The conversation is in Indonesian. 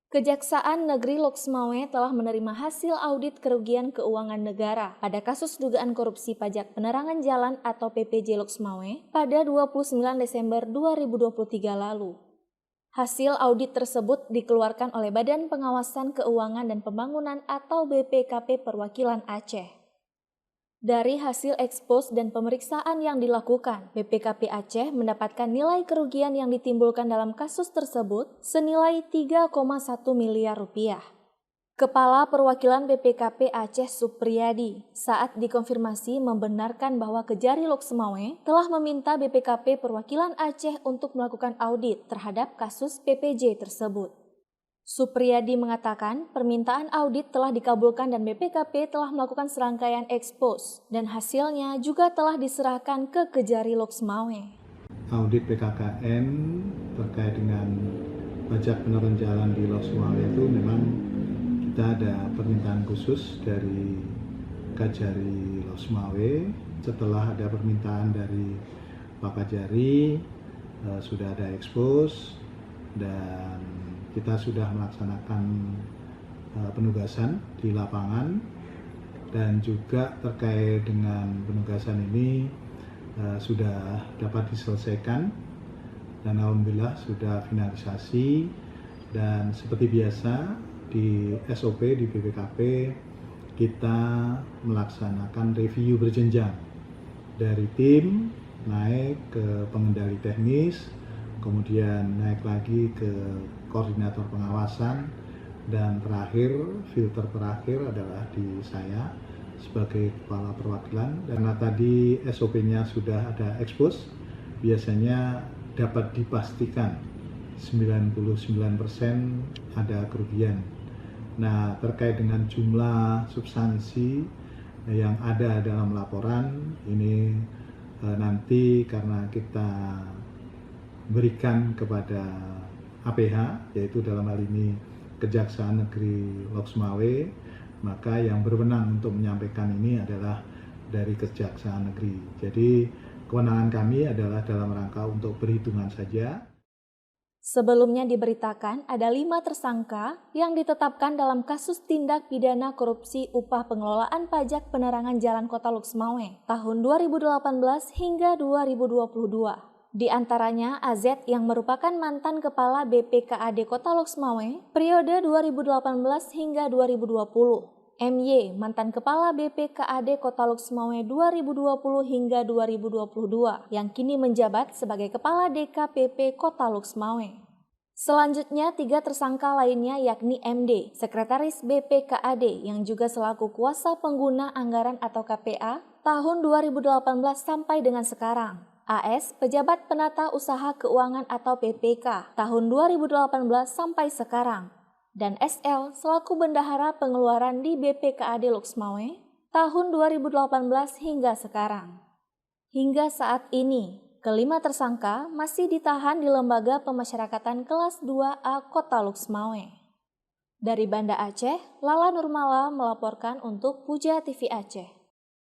Kejaksaan Negeri Loksmawe telah menerima hasil audit kerugian keuangan negara pada kasus dugaan korupsi pajak penerangan jalan atau PPJ Loksmawe pada 29 Desember 2023 lalu. Hasil audit tersebut dikeluarkan oleh Badan Pengawasan Keuangan dan Pembangunan atau BPKP Perwakilan Aceh. Dari hasil ekspos dan pemeriksaan yang dilakukan, BPKP Aceh mendapatkan nilai kerugian yang ditimbulkan dalam kasus tersebut senilai 3,1 miliar rupiah. Kepala Perwakilan BPKP Aceh Supriyadi saat dikonfirmasi membenarkan bahwa Kejari Loksmawe telah meminta BPKP Perwakilan Aceh untuk melakukan audit terhadap kasus PPJ tersebut. Supriyadi mengatakan permintaan audit telah dikabulkan dan BPKP telah melakukan serangkaian ekspos dan hasilnya juga telah diserahkan ke Kejari Loksmawe. Audit BKKN terkait dengan pajak penerangan jalan di Loksmawe itu memang kita ada permintaan khusus dari Kejari Loksmawe. Setelah ada permintaan dari Pak Kejari, sudah ada ekspos dan kita sudah melaksanakan penugasan di lapangan, dan juga terkait dengan penugasan ini sudah dapat diselesaikan dan alhamdulillah sudah finalisasi. Dan seperti biasa di SOP di BPKP kita melaksanakan review berjenjang dari tim naik ke pengendali teknis, kemudian naik lagi ke koordinator pengawasan, dan terakhir filter terakhir adalah di saya sebagai kepala perwakilan. Karena tadi SOP-nya sudah ada ekspos, biasanya dapat dipastikan 99% ada kerugian. Nah, terkait dengan jumlah substansi yang ada dalam laporan ini nanti karena kita berikan kepada APH, yaitu dalam hal ini Kejaksaan Negeri Loksmawe, maka yang berwenang untuk menyampaikan ini adalah dari Kejaksaan Negeri. Jadi kewenangan kami adalah dalam rangka untuk perhitungan saja. Sebelumnya diberitakan ada 5 tersangka yang ditetapkan dalam kasus tindak pidana korupsi upah pengelolaan pajak penerangan jalan Kota Loksmawe tahun 2018 hingga 2022. Di antaranya AZ yang merupakan mantan Kepala BPKAD Kota Loksmawe periode 2018 hingga 2020. MY mantan Kepala BPKAD Kota Loksmawe 2020 hingga 2022 yang kini menjabat sebagai Kepala DKPP Kota Loksmawe. Selanjutnya 3 tersangka lainnya yakni MD, Sekretaris BPKAD yang juga selaku kuasa pengguna anggaran atau KPA tahun 2018 sampai dengan sekarang. AS, Pejabat Penata Usaha Keuangan atau PPK, tahun 2018 sampai sekarang. Dan SL, selaku Bendahara Pengeluaran di BPKAD Loksmawe, tahun 2018 hingga sekarang. Hingga saat ini, kelima tersangka masih ditahan di Lembaga Pemasyarakatan Kelas 2A Kota Loksmawe. Dari Banda Aceh, Lala Nurmala melaporkan untuk Puja TV Aceh.